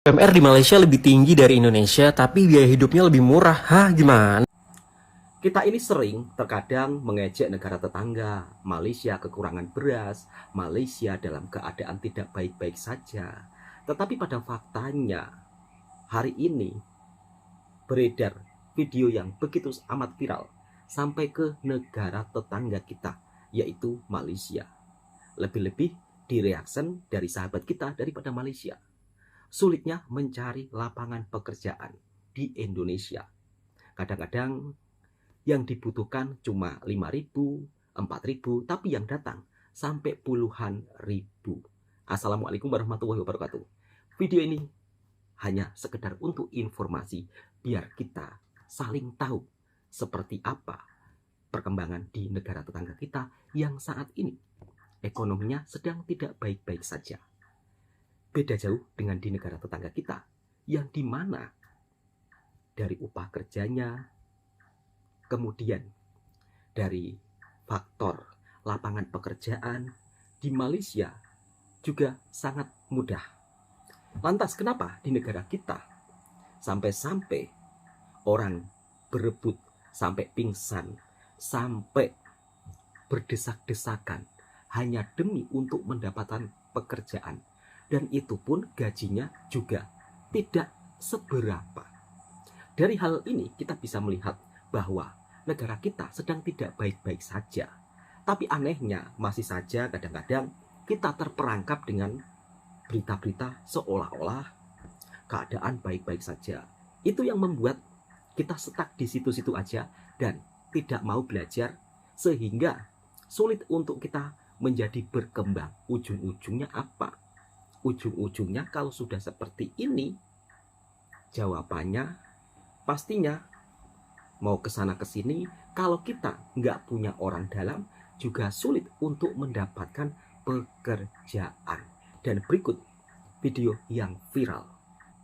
UMR di Malaysia lebih tinggi dari Indonesia, tapi biaya hidupnya lebih murah. Hah, gimana? Kita ini sering terkadang mengejek negara tetangga, Malaysia kekurangan beras, Malaysia dalam keadaan tidak baik-baik saja. Tetapi pada faktanya, hari ini beredar video yang begitu amat viral sampai ke negara tetangga kita, yaitu Malaysia. Lebih-lebih direaksi dari sahabat kita daripada Malaysia. Sulitnya mencari lapangan pekerjaan di Indonesia. Kadang-kadang yang dibutuhkan cuma 5.000, 4.000, tapi yang datang sampai puluhan ribu. Assalamualaikum warahmatullahi wabarakatuh. Video ini hanya sekedar untuk informasi biar kita saling tahu seperti apa perkembangan di negara tetangga kita yang saat ini ekonominya sedang tidak baik-baik saja. Beda jauh dengan di negara tetangga kita yang dimana dari upah kerjanya, kemudian dari faktor lapangan pekerjaan di Malaysia juga sangat mudah. Lantas kenapa di negara kita sampai-sampai orang berebut, sampai pingsan, sampai berdesak-desakan hanya demi untuk mendapatkan pekerjaan, dan itu pun gajinya juga tidak seberapa. Dari hal ini kita bisa melihat bahwa negara kita sedang tidak baik-baik saja. Tapi anehnya masih saja kadang-kadang kita terperangkap dengan berita-berita seolah-olah keadaan baik-baik saja. Itu yang membuat kita stuck di situ-situ aja dan tidak mau belajar, sehingga sulit untuk kita menjadi berkembang. Ujung-ujungnya apa? Ujung-ujungnya kalau sudah seperti ini, jawabannya pastinya mau kesana kesini. Kalau kita nggak punya orang dalam, juga sulit untuk mendapatkan pekerjaan. Dan berikut video yang viral.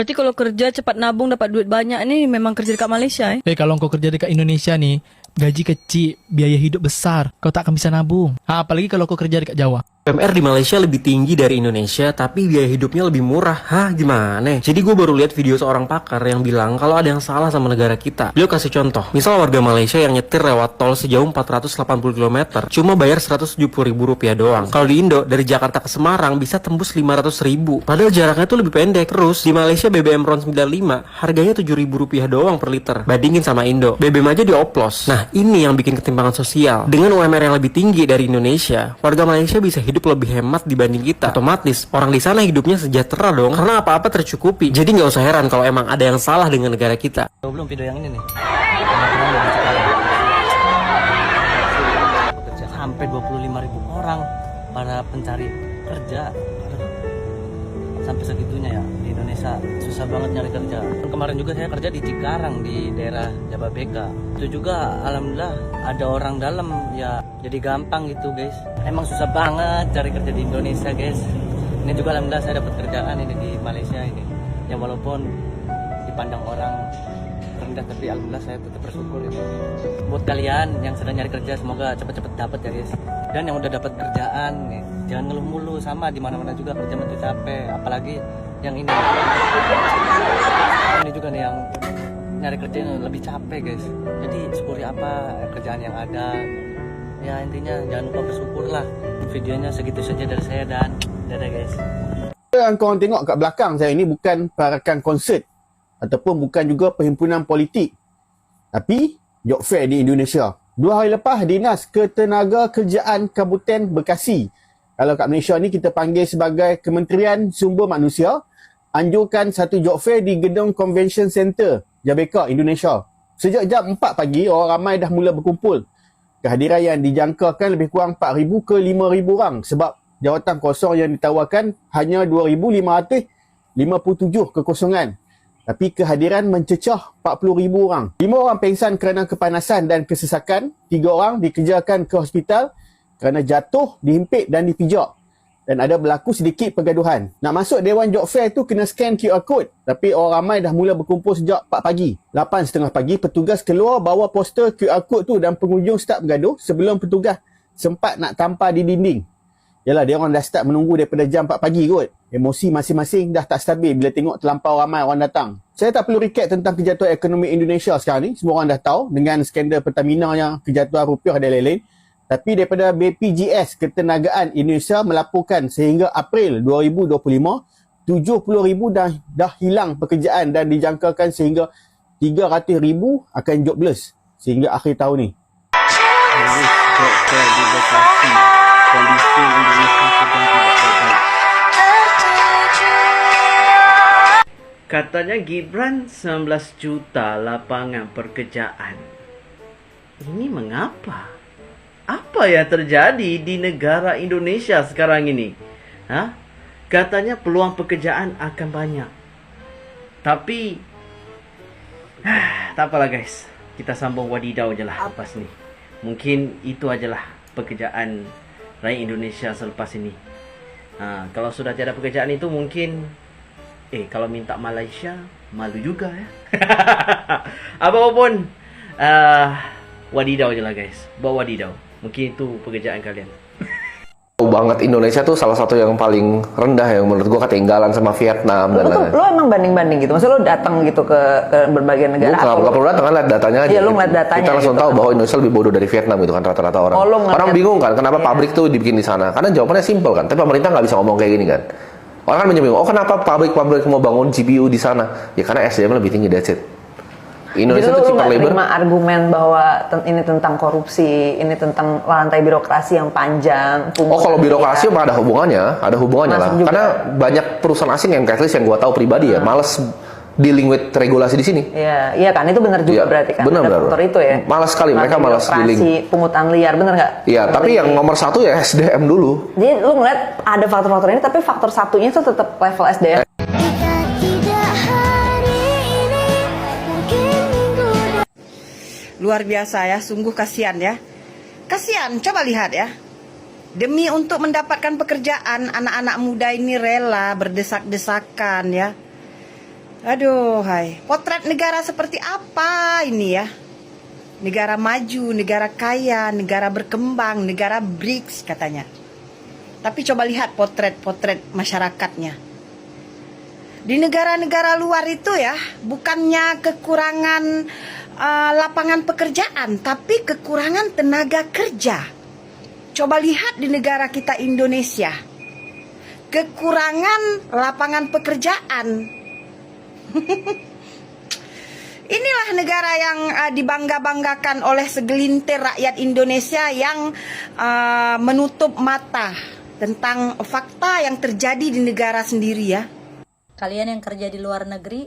Berarti kalau kerja cepat nabung dapat duit banyak nih memang kerja dekat Malaysia Kalau kau kerja dekat Indonesia nih, gaji kecil, biaya hidup besar, kau tak akan bisa nabung. Apalagi kalau kau kerja dekat Jawa. UMR di Malaysia lebih tinggi dari Indonesia, tapi biaya hidupnya lebih murah. Hah, gimana? Jadi gue baru lihat video seorang pakar yang bilang kalau ada yang salah sama negara kita. Beliau kasih contoh, misal warga Malaysia yang nyetir lewat tol sejauh 480 km cuma bayar 170 ribu rupiah doang. Kalau di Indo, dari Jakarta ke Semarang bisa tembus 500 ribu. Padahal jaraknya tuh lebih pendek. Terus, di Malaysia BBM RON 95 harganya 7 ribu rupiah doang per liter. Bandingin sama Indo, BBM aja dioplos. Nah, ini yang bikin ketimpangan sosial. Dengan UMR yang lebih tinggi dari Indonesia, warga Malaysia bisa hidup lebih hemat dibanding kita. Otomatis orang di sana hidupnya sejahtera dong, karena apa-apa tercukupi. Jadi nggak usah heran kalau emang ada yang salah dengan negara kita. Belum video yang ini nih. Sampai 25.000 orang para pencari kerja. Sampai segitunya ya di Indonesia, susah banget nyari kerja. Kemarin juga saya kerja di Cikarang di daerah Jababeka. Itu juga alhamdulillah ada orang dalam ya, jadi gampang gitu guys. Emang susah banget cari kerja di Indonesia guys. Ini juga alhamdulillah saya dapat kerjaan ini di Malaysia ini. Ya walaupun dipandang orang rendah, tapi alhamdulillah saya tetap bersyukur ya. Buat kalian yang sedang nyari kerja, semoga cepet-cepet dapat ya guys. Dan yang udah dapat kerjaan nih, jangan ngeluh mulu, sama di mana-mana juga kerja itu capek, apalagi yang ini. Ini juga nih yang nyari kerja yang lebih capek guys. Jadi syukuri apa kerjaan yang ada. Ya intinya jangan lupa bersyukur lah. Videonya segitu saja dari saya dan dadah guys. Yang korang tengok kat belakang saya ini bukan parakan konsert ataupun bukan juga perhimpunan politik, tapi job fair di Indonesia. 2 hari lepas, Dinas Ketenagakerjaan Kabupaten Bekasi, kalau kat Malaysia ni kita panggil sebagai Kementerian Sumber Manusia, anjurkan satu job fair di Gedung Convention Center Jabeka, Indonesia. Sejak jam 4 pagi, orang ramai dah mula berkumpul. Kehadiran yang dijangkakan lebih kurang 4,000 ke 5,000 orang sebab jawatan kosong yang ditawarkan hanya 2,557 kekosongan. Tapi kehadiran mencecah 40,000 orang. 5 orang pengsan kerana kepanasan dan kesesakan. 3 orang dikejarkan ke hospital kerana jatuh, dihimpit dan dipijak. Dan ada berlaku sedikit pergaduhan. Nak masuk Dewan Job Fair tu kena scan QR code. Tapi orang ramai dah mula berkumpul sejak 4 pagi. 8.30 pagi petugas keluar bawa poster QR code tu dan pengunjung start bergaduh sebelum petugas sempat nak tampar di dinding. Yalah, dia orang dah start menunggu daripada jam 4 pagi kot. Emosi masing-masing dah tak stabil bila tengok terlampau ramai orang datang. Saya tak perlu recap tentang kejatuhan ekonomi Indonesia sekarang ni. Semua orang dah tahu dengan skandal Pertamina yang kejatuhan rupiah dan lain-lain. Tapi daripada BPJS Ketenagaan Indonesia melaporkan sehingga April 2025, 70,000 dah hilang pekerjaan dan dijangkakan sehingga 300,000 akan jobless sehingga akhir tahun ni. Harus dokter di lokasi. Kondisi Indonesia sedang tidak baik. Katanya Gibran 19 juta lapangan pekerjaan. Ini mengapa? Apa yang terjadi di negara Indonesia sekarang ini? Hah? Katanya peluang pekerjaan akan banyak. Tapi tak apalah guys. Kita sambung wadidau je lah lepas ni. Mungkin itu ajalah pekerjaan rakyat Indonesia selepas ini. Kalau sudah tiada pekerjaan itu mungkin kalau minta Malaysia malu juga ya. Apapun wadidau je lah guys. Bawa wadidau. Mungkin itu pekerjaan kalian. Jauh banget Indonesia tuh salah satu yang paling rendah yang menurut gua ketinggalan sama Vietnam dan lain-lain. Lo emang banding-banding gitu? Maksudnya lo datang gitu ke berbagai negara? Nggak perlu datang kan, lihat datanya aja. Iya, lo ngeliat datanya. Kita langsung gitu. tahu bahwa Indonesia lebih bodoh dari Vietnam gitu kan rata-rata orang. Lo Orang bingung kan kenapa pabrik tuh dibikin di sana? Karena jawabannya simpel kan, tapi pemerintah nggak bisa ngomong kayak gini kan. Orang kan bingung, kenapa pabrik-pabrik mau bangun GPU di sana? Ya karena SDM lebih tinggi, that's it. Indonesia Jadi tuh lo cheaper nggak labor. terima argumen bahwa ini tentang korupsi, ini tentang rantai birokrasi yang panjang. Kalau birokrasi mah ada hubungannya lah. Juga. Karena banyak perusahaan asing yang at least yang gua tahu pribadi ya, males dealing with regulasi di sini. Iya kan, itu benar juga berarti kan. Benar. Faktor itu ya. Malas sekali, mereka malas dealing. Pungutan liar, bener nggak? Iya, tapi yang nomor satu ya SDM dulu. Jadi lu ngeliat ada faktor-faktor ini, tapi faktor satunya itu tetap level SDM. Luar biasa ya, sungguh kasihan ya. Kasihan, coba lihat ya. Demi untuk mendapatkan pekerjaan, anak-anak muda ini rela berdesak-desakan ya. Aduh, hai. Potret negara seperti apa ini ya? Negara maju, negara kaya, negara berkembang, negara BRICS katanya. Tapi coba lihat potret-potret masyarakatnya. Di negara-negara luar itu ya, bukannya kekurangan lapangan pekerjaan, tapi kekurangan tenaga kerja. Coba lihat di negara kita Indonesia, kekurangan lapangan pekerjaan. Inilah negara yang dibangga-banggakan oleh segelintir rakyat Indonesia yang menutup mata tentang fakta yang terjadi di negara sendiri ya. Kalian yang kerja di luar negeri,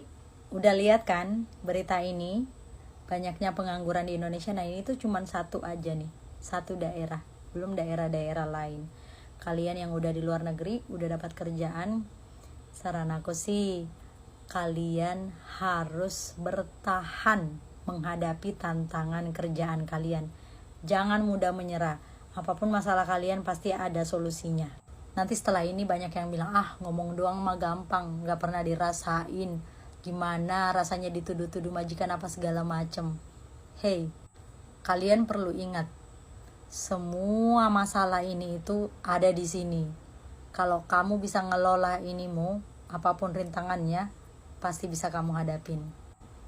udah lihat kan berita ini? Banyaknya pengangguran di Indonesia. Nah ini tuh cuma satu aja nih, satu daerah, belum daerah-daerah lain. Kalian yang udah di luar negeri, udah dapat kerjaan, saran aku sih kalian harus bertahan menghadapi tantangan kerjaan kalian. Jangan mudah menyerah. Apapun masalah kalian pasti ada solusinya. Nanti setelah ini banyak yang bilang, ngomong doang mah gampang, gak pernah dirasain. Gimana rasanya dituduh-tuduh majikan apa segala macem. Hey, kalian perlu ingat, semua masalah ini itu ada di sini. Kalau kamu bisa ngelola inimu, apapun rintangannya, pasti bisa kamu hadapin.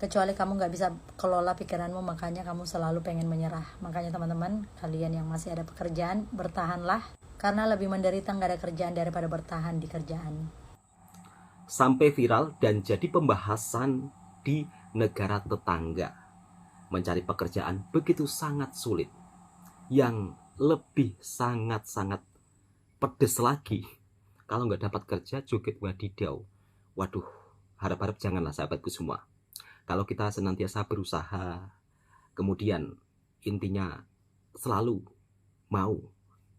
Kecuali kamu gak bisa kelola pikiranmu, makanya kamu selalu pengen menyerah. Makanya teman-teman, kalian yang masih ada pekerjaan, bertahanlah. Karena lebih menderita gak ada kerjaan daripada bertahan di kerjaan. Sampai viral dan jadi pembahasan di negara tetangga. Mencari pekerjaan begitu sangat sulit. Yang lebih sangat-sangat pedes lagi, kalau nggak dapat kerja joget wadidau. Waduh, harap-harap janganlah sahabatku semua. Kalau kita senantiasa berusaha, kemudian intinya selalu mau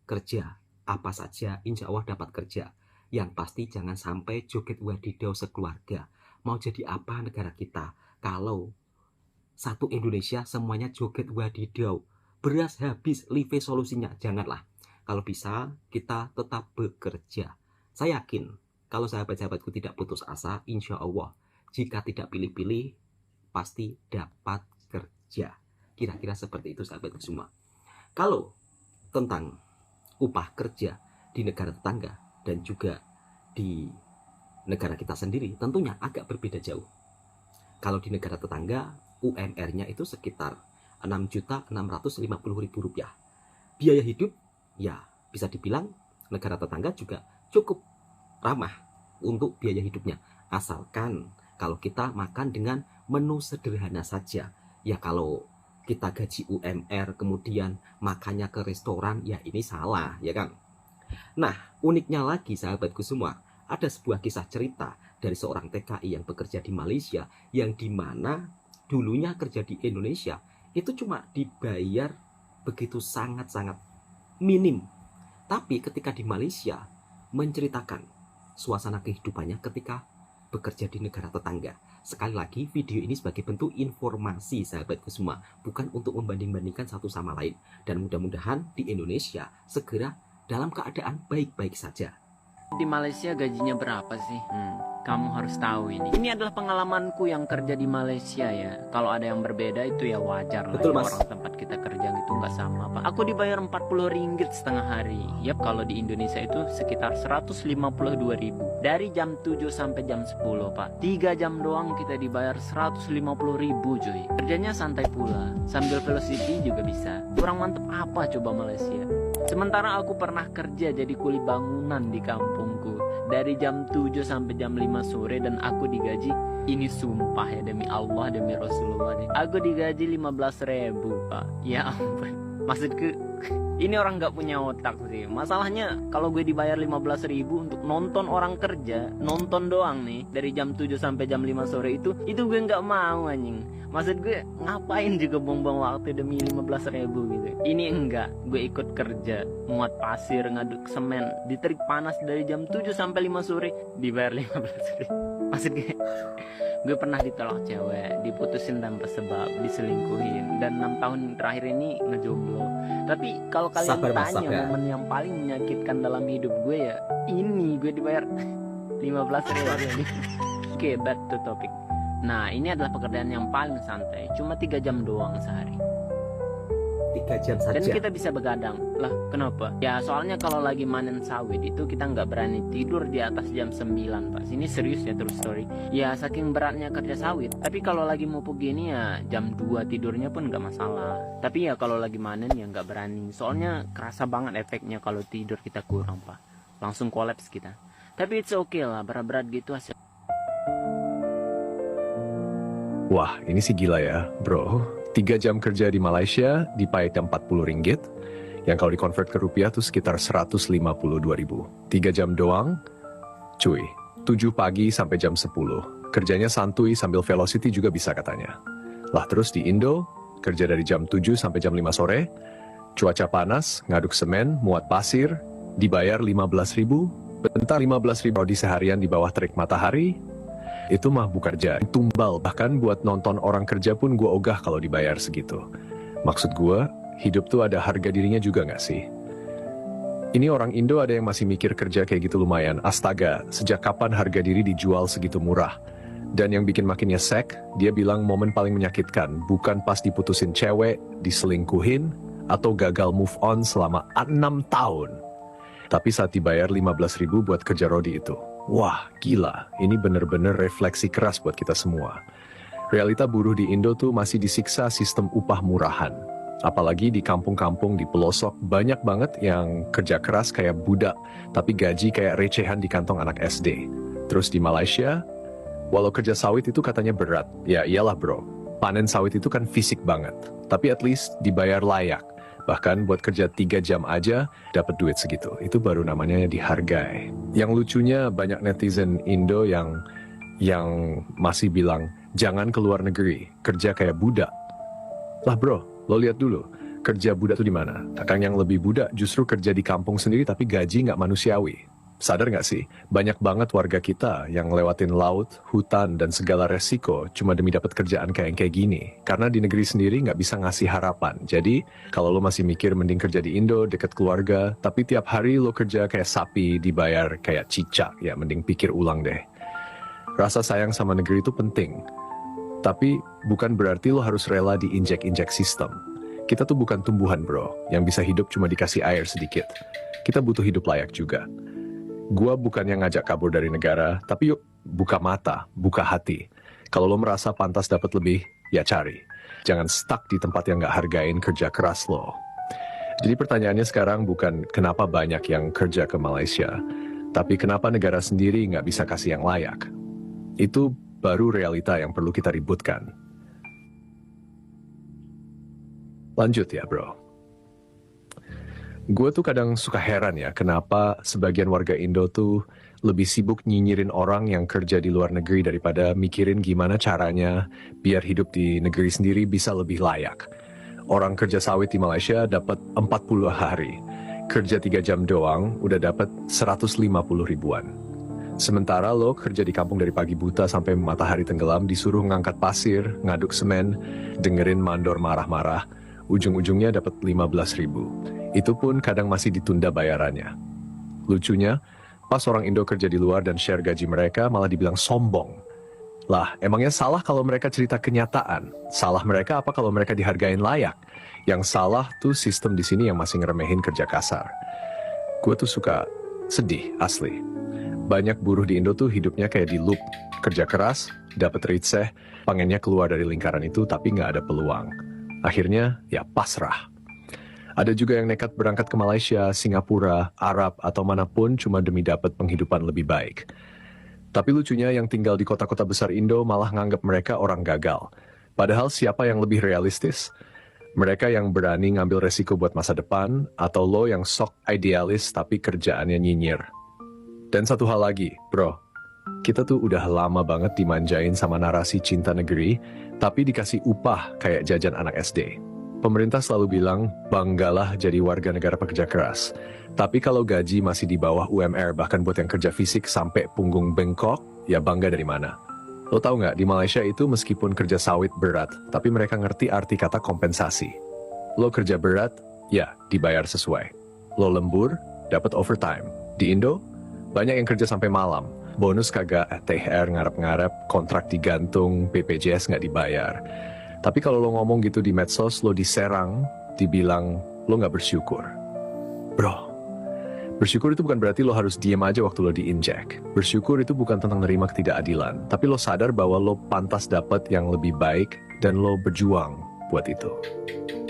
kerja apa saja, insya Allah dapat kerja. Yang pasti jangan sampai joget wadidau sekeluarga. Mau jadi apa negara kita kalau satu Indonesia semuanya joget wadidau? Beras habis, live solusinya. Janganlah. Kalau bisa kita tetap bekerja. Saya yakin kalau sahabat-sahabatku tidak putus asa, insya Allah jika tidak pilih-pilih pasti dapat kerja. Kira-kira seperti itu sahabatku semua. Kalau tentang upah kerja di negara tetangga dan juga di negara kita sendiri tentunya agak berbeda jauh. Kalau di negara tetangga, UMR-nya itu sekitar Rp6.650.000. Biaya hidup, ya bisa dibilang negara tetangga juga cukup ramah untuk biaya hidupnya. Asalkan kalau kita makan dengan menu sederhana saja. Ya kalau kita gaji UMR kemudian makannya ke restoran, ya ini salah, ya kan? Nah, uniknya lagi sahabatku semua, ada sebuah kisah cerita dari seorang TKI yang bekerja di Malaysia, yang dimana dulunya kerja di Indonesia itu cuma dibayar begitu sangat-sangat minim. Tapi ketika di Malaysia menceritakan suasana kehidupannya ketika bekerja di negara tetangga. Sekali lagi, video ini sebagai bentuk informasi sahabatku semua, bukan untuk membanding-bandingkan satu sama lain. Dan mudah-mudahan di Indonesia segera dalam keadaan baik-baik saja. Di Malaysia gajinya berapa sih? Kamu harus tahu ini. Ini adalah pengalamanku yang kerja di Malaysia ya. Kalau ada yang berbeda itu ya wajar lah. Betul, ya. Mas. Orang tempat kita kerja gitu nggak sama Pak. Aku dibayar Rp40 setengah hari. Yap, kalau di Indonesia itu sekitar 152.000. Dari jam 7 sampai jam 10 Pak. 3 jam doang kita dibayar 150.000 cuy. Kerjanya santai pula. Sambil velocity juga bisa. Kurang mantep apa coba Malaysia? Sementara aku pernah kerja jadi kuli bangunan di kampungku. Dari jam 7 sampai jam 5 sore dan aku digaji, ini sumpah ya demi Allah, demi Rasulullah nih, aku digaji 15.000 Pak. Ya ampun. Maksudku, ini orang gak punya otak sih. Masalahnya kalau gue dibayar 15.000 untuk nonton orang kerja, nonton doang nih, dari jam 7 sampai jam 5 sore itu gue gak mau anjing. Maksud gue, ngapain juga buang-buang waktu demi 15.000 gitu. Ini enggak, gue ikut kerja, muat pasir, ngaduk semen, di terik panas dari jam 7 sampai 5 sore, dibayar 15.000. Maksud gue pernah ditolak cewek, diputusin tanpa sebab, diselingkuhin, dan 6 tahun terakhir ini ngejomblo. Tapi kalau kalian tanya momen yang paling menyakitkan dalam hidup gue ya, ini gue dibayar 15.000. Oke, back to topic. Nah, ini adalah pekerjaan yang paling santai, cuma 3 jam doang sehari. 3 jam saja. Dan kita bisa begadang. Lah, kenapa? Ya, soalnya kalau lagi manen sawit itu kita nggak berani tidur di atas jam 9, Pak. Ini serius ya, true story. Ya, saking beratnya kerja sawit. Tapi kalau lagi mupuk gini ya, jam 2 tidurnya pun nggak masalah. Tapi ya kalau lagi manen ya nggak berani. Soalnya kerasa banget efeknya kalau tidur kita kurang, Pak. Langsung kolaps kita. Tapi it's okay lah, berat-berat gitu hasil. Wah, ini sih gila ya, bro. 3 jam kerja di Malaysia dipakai Rp40, yang kalau dikonvert ke rupiah tuh sekitar 152.000. 3 jam doang, cuy. 7 pagi sampai jam 10. Kerjanya santuy sambil velocity juga bisa katanya. Lah terus di Indo, kerja dari jam 7 sampai jam 5 sore, cuaca panas, ngaduk semen, muat pasir, dibayar 15.000. Bentar 15.000 di seharian di bawah terik matahari. Itu mah bukan kerja, tumbal. Bahkan buat nonton orang kerja pun gue ogah kalau dibayar segitu. Maksud gue, hidup tuh ada harga dirinya juga gak sih? Ini orang Indo ada yang masih mikir kerja kayak gitu lumayan. Astaga, sejak kapan harga diri dijual segitu murah? Dan yang bikin makin nyesek, dia bilang momen paling menyakitkan bukan pas diputusin cewek, diselingkuhin, atau gagal move on selama 6 tahun. Tapi saat dibayar 15.000 buat kerja rodi itu. Wah, gila. Ini bener-bener refleksi keras buat kita semua. Realita buruh di Indo tuh masih disiksa sistem upah murahan. Apalagi di kampung-kampung di pelosok, banyak banget yang kerja keras kayak budak, tapi gaji kayak recehan di kantong anak SD. Terus di Malaysia, walau kerja sawit itu katanya berat. Ya iyalah bro, panen sawit itu kan fisik banget. Tapi at least dibayar layak. Bahkan buat kerja 3 jam aja dapat duit segitu. Itu baru namanya dihargai. Yang lucunya banyak netizen Indo yang masih bilang jangan keluar negeri, kerja kayak budak. Lah bro, lo lihat dulu, kerja budak tuh di mana? Kadang yang lebih budak justru kerja di kampung sendiri tapi gaji nggak manusiawi. Sadar nggak sih, banyak banget warga kita yang lewatin laut, hutan, dan segala resiko cuma demi dapat kerjaan kayak gini. Karena di negeri sendiri nggak bisa ngasih harapan. Jadi, kalau lo masih mikir mending kerja di Indo, deket keluarga, tapi tiap hari lo kerja kayak sapi, dibayar kayak cicak, ya mending pikir ulang deh. Rasa sayang sama negeri itu penting. Tapi, bukan berarti lo harus rela diinjek-injek sistem. Kita tuh bukan tumbuhan bro, yang bisa hidup cuma dikasih air sedikit. Kita butuh hidup layak juga. Gua bukannya ngajak kabur dari negara, tapi yuk buka mata, buka hati. Kalau lo merasa pantas dapat lebih, ya cari. Jangan stuck di tempat yang gak hargain kerja keras lo. Jadi pertanyaannya sekarang bukan kenapa banyak yang kerja ke Malaysia, tapi kenapa negara sendiri nggak bisa kasih yang layak. Itu baru realita yang perlu kita ributkan. Lanjut ya bro. Gue tuh kadang suka heran ya, kenapa sebagian warga Indo tuh lebih sibuk nyinyirin orang yang kerja di luar negeri daripada mikirin gimana caranya biar hidup di negeri sendiri bisa lebih layak. Orang kerja sawit di Malaysia dapat 40 hari. Kerja 3 jam doang udah dapat 150 ribuan. Sementara lo kerja di kampung dari pagi buta sampai matahari tenggelam, disuruh ngangkat pasir, ngaduk semen, dengerin mandor marah-marah, ujung-ujungnya dapat 15 ribu. Itu pun kadang masih ditunda bayarannya. Lucunya, pas orang Indo kerja di luar dan share gaji mereka malah dibilang sombong. Lah, emangnya salah kalau mereka cerita kenyataan? Salah mereka apa kalau mereka dihargain layak? Yang salah tuh sistem di sini yang masih ngeremehin kerja kasar. Gue tuh suka sedih, asli. Banyak buruh di Indo tuh hidupnya kayak di loop. Kerja keras, dapat ritseh, pengennya keluar dari lingkaran itu tapi nggak ada peluang. Akhirnya, ya pasrah. Ada juga yang nekat berangkat ke Malaysia, Singapura, Arab, atau manapun cuma demi dapat penghidupan lebih baik. Tapi lucunya yang tinggal di kota-kota besar Indo malah nganggap mereka orang gagal. Padahal siapa yang lebih realistis? Mereka yang berani ngambil resiko buat masa depan, atau lo yang sok idealis tapi kerjaannya nyinyir. Dan satu hal lagi, bro. Kita tuh udah lama banget dimanjain sama narasi cinta negeri, tapi dikasih upah kayak jajan anak SD. Pemerintah selalu bilang, banggalah jadi warga negara pekerja keras. Tapi kalau gaji masih di bawah UMR, bahkan buat yang kerja fisik sampai punggung bengkok, ya bangga dari mana? Lo tau nggak, di Malaysia itu meskipun kerja sawit berat, tapi mereka ngerti arti kata kompensasi. Lo kerja berat, ya dibayar sesuai. Lo lembur, dapat overtime. Di Indo, banyak yang kerja sampai malam. Bonus kagak, THR ngarep-ngarep, kontrak digantung, BPJS nggak dibayar. Tapi kalau lo ngomong gitu di medsos, lo diserang, dibilang lo nggak bersyukur. Bro, bersyukur itu bukan berarti lo harus diem aja waktu lo diinjek. Bersyukur itu bukan tentang nerima ketidakadilan, tapi lo sadar bahwa lo pantas dapat yang lebih baik dan lo berjuang buat itu.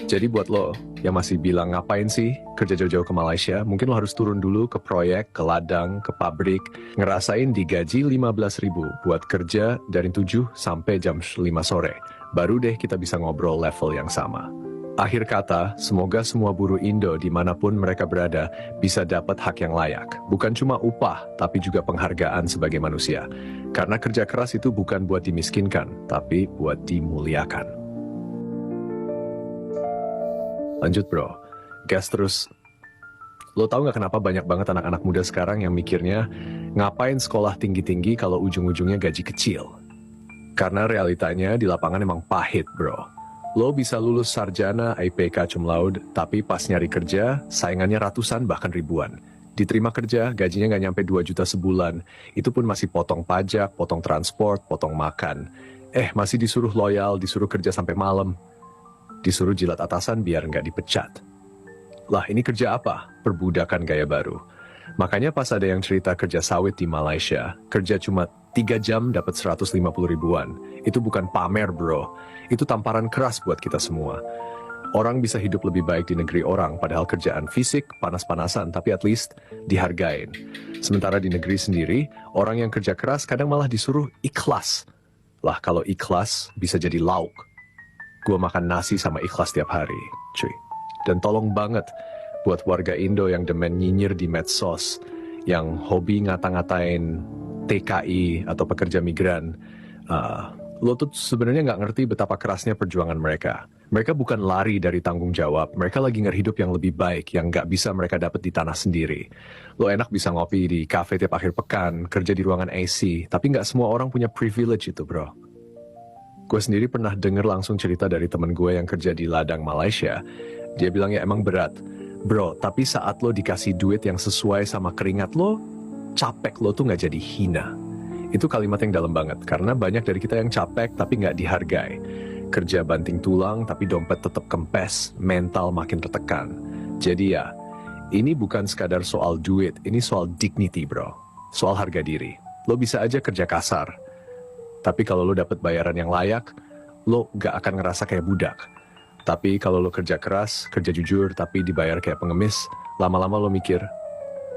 Jadi buat lo yang masih bilang ngapain sih kerja jauh-jauh ke Malaysia, mungkin lo harus turun dulu ke proyek, ke ladang, ke pabrik, ngerasain digaji 15 ribu buat kerja dari 7 sampai jam 5 sore. Baru deh kita bisa ngobrol level yang sama. Akhir kata, semoga semua buruh Indo dimanapun mereka berada bisa dapat hak yang layak. Bukan cuma upah, tapi juga penghargaan sebagai manusia. Karena kerja keras itu bukan buat dimiskinkan, tapi buat dimuliakan. Lanjut bro, gas terus. Lo tau gak kenapa banyak banget anak-anak muda sekarang yang mikirnya ngapain sekolah tinggi-tinggi kalau ujung-ujungnya gaji kecil? Karena realitanya di lapangan emang pahit bro. Lo bisa lulus sarjana IPK cum laude, tapi pas nyari kerja, saingannya ratusan bahkan ribuan. Diterima kerja, gajinya nggak nyampe 2 juta sebulan. Itu pun masih potong pajak, potong transport, potong makan. Masih disuruh loyal, disuruh kerja sampai malam. Disuruh jilat atasan biar nggak dipecat. Lah ini kerja apa? Perbudakan gaya baru. Makanya pas ada yang cerita kerja sawit di Malaysia, kerja cuma 3 jam dapat 150 ribuan. Itu bukan pamer bro, itu tamparan keras buat kita semua. Orang bisa hidup lebih baik di negeri orang, padahal kerjaan fisik, panas-panasan, tapi at least dihargain. Sementara di negeri sendiri, orang yang kerja keras kadang malah disuruh ikhlas. Lah kalau ikhlas bisa jadi lauk. Gua makan nasi sama ikhlas tiap hari, cuy. Dan tolong banget buat warga Indo yang demen nyinyir di medsos, yang hobi ngata-ngatain TKI atau pekerja migran, lo tuh sebenarnya nggak ngerti betapa kerasnya perjuangan mereka. Mereka bukan lari dari tanggung jawab, mereka lagi ngehidup yang lebih baik, yang nggak bisa mereka dapat di tanah sendiri. Lo enak bisa ngopi di kafe tiap akhir pekan, kerja di ruangan AC, tapi nggak semua orang punya privilege itu bro. Gue sendiri pernah denger langsung cerita dari temen gue yang kerja di ladang Malaysia. Dia bilang ya emang berat, bro, tapi saat lo dikasih duit yang sesuai sama keringat lo, capek lo tuh nggak jadi hina. Itu kalimat yang dalam banget, karena banyak dari kita yang capek tapi nggak dihargai. Kerja banting tulang tapi dompet tetap kempes, mental makin tertekan. Jadi ya, Ini bukan sekadar soal duit, ini soal dignity bro. Soal harga diri. Lo bisa aja kerja kasar, tapi kalau lo dapet bayaran yang layak, lo gak akan ngerasa kayak budak. Tapi kalau lo kerja keras, kerja jujur, tapi dibayar kayak pengemis, lama-lama lo mikir,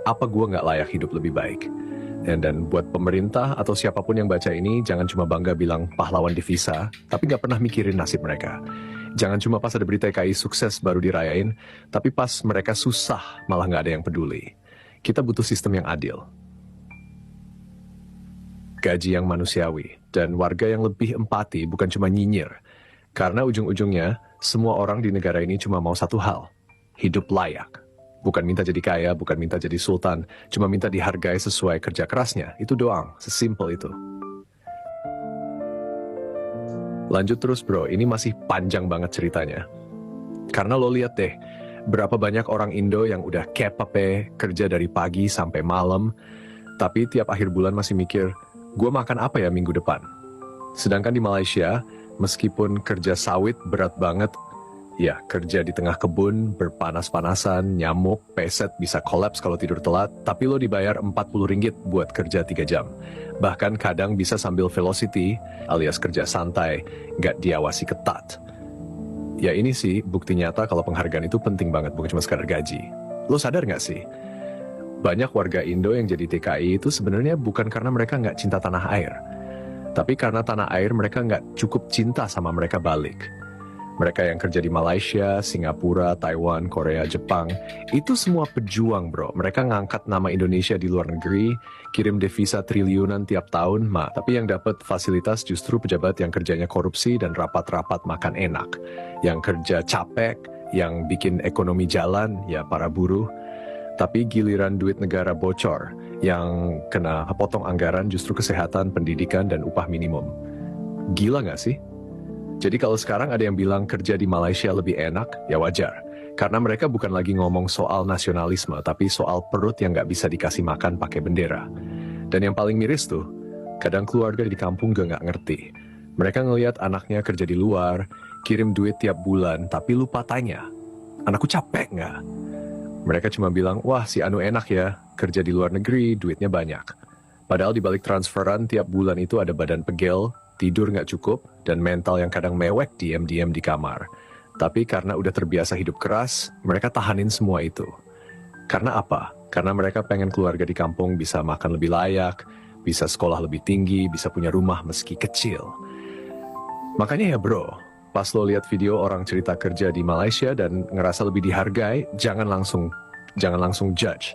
apa gua gak layak hidup lebih baik? Dan buat pemerintah atau siapapun yang baca ini, jangan cuma bangga bilang pahlawan divisa, tapi gak pernah mikirin nasib mereka. Jangan cuma pas ada berita TKI sukses baru dirayain, tapi pas mereka susah malah gak ada yang peduli. Kita butuh sistem yang adil. Gaji yang manusiawi, dan warga yang lebih empati bukan cuma nyinyir. Karena ujung-ujungnya, semua orang di negara ini cuma mau satu hal, hidup layak. Bukan minta jadi kaya, bukan minta jadi sultan, cuma minta dihargai sesuai kerja kerasnya. Itu doang, sesimpel itu. Lanjut terus bro, ini masih panjang banget ceritanya. Karena lo lihat deh, berapa banyak orang Indo yang udah kepape kerja dari pagi sampai malam, tapi tiap akhir bulan masih mikir, gue makan apa ya minggu depan? Sedangkan di Malaysia, meskipun kerja sawit berat banget, ya kerja di tengah kebun, berpanas-panasan, nyamuk, peset bisa kolaps kalau tidur telat, tapi lo dibayar 40 ringgit buat kerja 3 jam. Bahkan kadang bisa sambil velocity, alias kerja santai, gak diawasi ketat. Ya ini sih bukti nyata kalau penghargaan itu penting banget, bukan cuma sekadar gaji. Lo sadar gak sih? Banyak warga Indo yang jadi TKI itu sebenarnya bukan karena mereka nggak cinta tanah air, tapi karena tanah air mereka nggak cukup cinta sama mereka balik. Mereka yang kerja di Malaysia, Singapura, Taiwan, Korea, Jepang, itu semua pejuang bro. Mereka ngangkat nama Indonesia di luar negeri, kirim devisa triliunan tiap tahun, tapi yang dapat fasilitas justru pejabat yang kerjanya korupsi dan rapat-rapat makan enak. Yang kerja capek, yang bikin ekonomi jalan, ya para buruh. Tapi giliran duit negara bocor, yang kena potong anggaran justru kesehatan, pendidikan, dan upah minimum. Gila nggak sih? Jadi kalau sekarang ada yang bilang kerja di Malaysia lebih enak, ya wajar. Karena mereka bukan lagi ngomong soal nasionalisme, tapi soal perut yang nggak bisa dikasih makan pakai bendera. Dan yang paling miris tuh, kadang keluarga di kampung gak ngerti. Mereka ngelihat anaknya kerja di luar, kirim duit tiap bulan, tapi lupa tanya, anakku capek nggak? Mereka cuma bilang, wah si Anu enak ya, kerja di luar negeri, duitnya banyak. Padahal di balik transferan tiap bulan itu ada badan pegel, tidur nggak cukup, dan mental yang kadang mewek diam-diam di kamar. Tapi karena udah terbiasa hidup keras, mereka tahanin semua itu. Karena apa? Karena mereka pengen keluarga di kampung bisa makan lebih layak, bisa sekolah lebih tinggi, bisa punya rumah meski kecil. Makanya ya bro, pas lo lihat video orang cerita kerja di Malaysia dan ngerasa lebih dihargai, jangan langsung judge.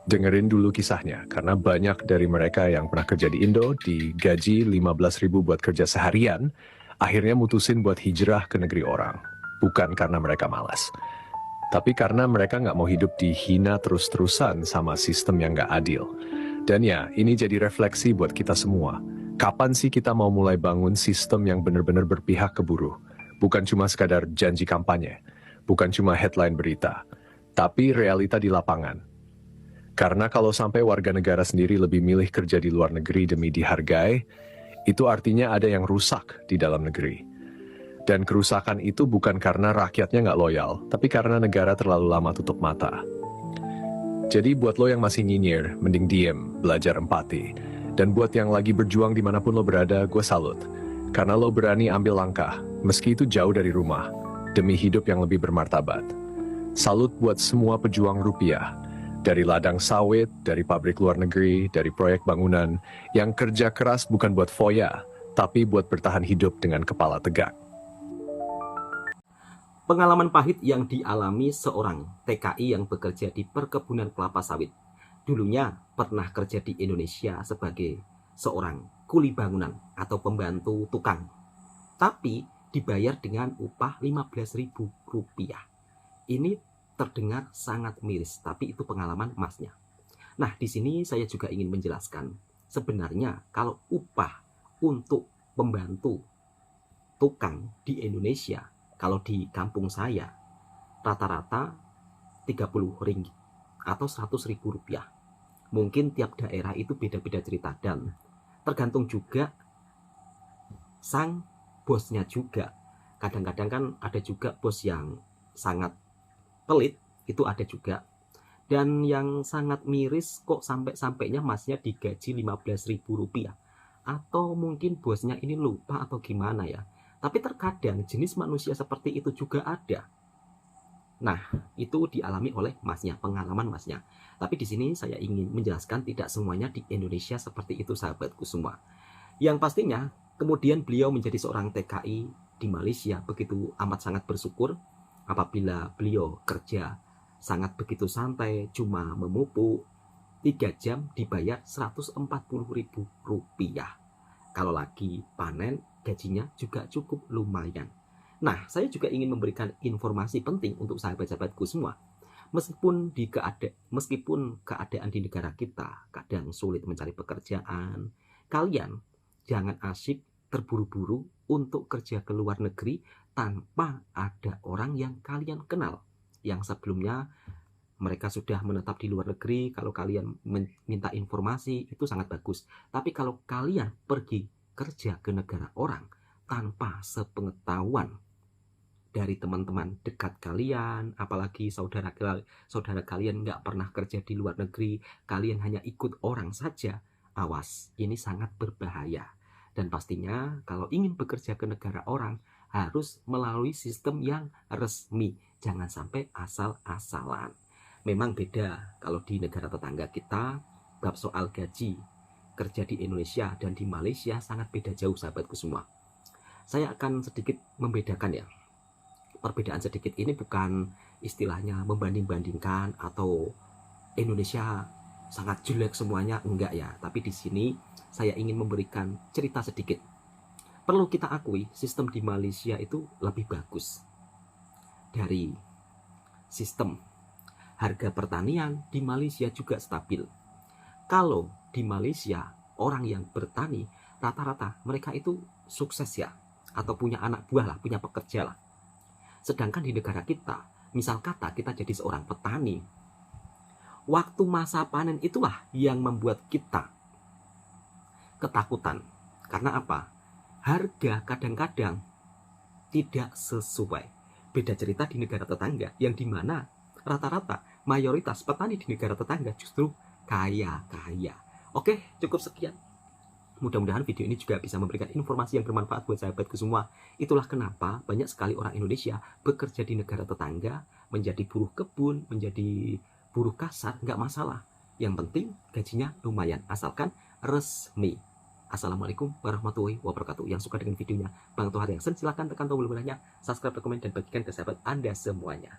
Dengerin dulu kisahnya, karena banyak dari mereka yang pernah kerja di Indo, digaji 15.000 buat kerja seharian, akhirnya mutusin buat hijrah ke negeri orang. Bukan karena mereka malas, tapi karena mereka nggak mau hidup dihina terus-terusan sama sistem yang nggak adil. Dan ya, ini jadi refleksi buat kita semua. Kapan sih kita mau mulai bangun sistem yang benar-benar berpihak ke buruh? Bukan cuma sekadar janji kampanye, bukan cuma headline berita, tapi realita di lapangan. Karena kalau sampai warga negara sendiri lebih milih kerja di luar negeri demi dihargai, itu artinya ada yang rusak di dalam negeri. Dan kerusakan itu bukan karena rakyatnya nggak loyal, tapi karena negara terlalu lama tutup mata. Jadi buat lo yang masih nyinyir, mending diem, belajar empati. Dan buat yang lagi berjuang dimanapun lo berada, gue salut. Karena lo berani ambil langkah, meski itu jauh dari rumah, demi hidup yang lebih bermartabat. Salut buat semua pejuang rupiah. Dari ladang sawit, dari pabrik luar negeri, dari proyek bangunan, yang kerja keras bukan buat foya, tapi buat bertahan hidup dengan kepala tegak. Pengalaman pahit yang dialami seorang TKI yang bekerja di perkebunan kelapa sawit. Dulunya pernah kerja di Indonesia sebagai seorang kuli bangunan atau pembantu tukang. Tapi dibayar dengan upah Rp15.000. Ini terdengar sangat miris, tapi itu pengalaman emasnya. Nah, di sini saya juga ingin menjelaskan, sebenarnya kalau upah untuk pembantu tukang di Indonesia, kalau di kampung saya, rata-rata 30 ringgit atau Rp100.000. Mungkin tiap daerah itu beda-beda cerita, dan tergantung juga sang bosnya juga. Kadang-kadang kan ada juga bos yang sangat pelit, itu ada juga. Dan yang sangat miris kok sampai-sampainya masnya digaji Rp15.000. Atau mungkin bosnya ini lupa atau gimana ya. Tapi terkadang jenis manusia seperti itu juga ada. Nah, itu dialami oleh masnya, pengalaman masnya. Tapi di sini saya ingin menjelaskan tidak semuanya di Indonesia seperti itu sahabatku semua. Yang pastinya kemudian beliau menjadi seorang TKI di Malaysia begitu amat sangat bersyukur apabila beliau kerja sangat begitu santai, cuma memupuk 3 jam dibayar Rp140.000. Kalau lagi panen gajinya juga cukup lumayan. Nah, saya juga ingin memberikan informasi penting untuk sahabat-sahabatku semua. Meskipun keadaan di negara kita kadang sulit mencari pekerjaan, kalian jangan asyik terburu-buru untuk kerja ke luar negeri tanpa ada orang yang kalian kenal. Yang sebelumnya mereka sudah menetap di luar negeri, kalau kalian minta informasi itu sangat bagus. Tapi kalau kalian pergi kerja ke negara orang tanpa sepengetahuan dari teman-teman dekat kalian, apalagi saudara kalian nggak pernah kerja di luar negeri, kalian hanya ikut orang saja, awas, ini sangat berbahaya. Dan pastinya kalau ingin bekerja ke negara orang harus melalui sistem yang resmi, jangan sampai asal-asalan. Memang beda kalau di negara tetangga kita, bab soal gaji kerja di Indonesia dan di Malaysia sangat beda jauh sahabatku semua. Saya akan sedikit membedakan ya. Perbedaan sedikit ini bukan istilahnya membanding-bandingkan atau Indonesia sangat jelek semuanya, enggak ya. Tapi di sini saya ingin memberikan cerita sedikit. Perlu kita akui sistem di Malaysia itu lebih bagus dari sistem. Harga pertanian di Malaysia juga stabil. Kalau di Malaysia orang yang bertani rata-rata mereka itu sukses ya, atau punya anak buah lah, punya pekerja lah. Sedangkan di negara kita, misal kata kita jadi seorang petani, waktu masa panen itulah yang membuat kita ketakutan. Karena apa? Harga kadang-kadang tidak sesuai. Beda cerita di negara tetangga, yang dimana rata-rata mayoritas petani di negara tetangga justru kaya-kaya. Oke, cukup sekian. Mudah-mudahan video ini juga bisa memberikan informasi yang bermanfaat buat sahabatku semua. Itulah kenapa banyak sekali orang Indonesia bekerja di negara tetangga, menjadi buruh kebun, menjadi buruh kasar, nggak masalah. Yang penting gajinya lumayan, asalkan resmi. Assalamualaikum warahmatullahi wabarakatuh. Yang suka dengan videonya, Bang Tohar yang silahkan tekan tombol merahnya, subscribe, komen, dan bagikan ke sahabat Anda semuanya.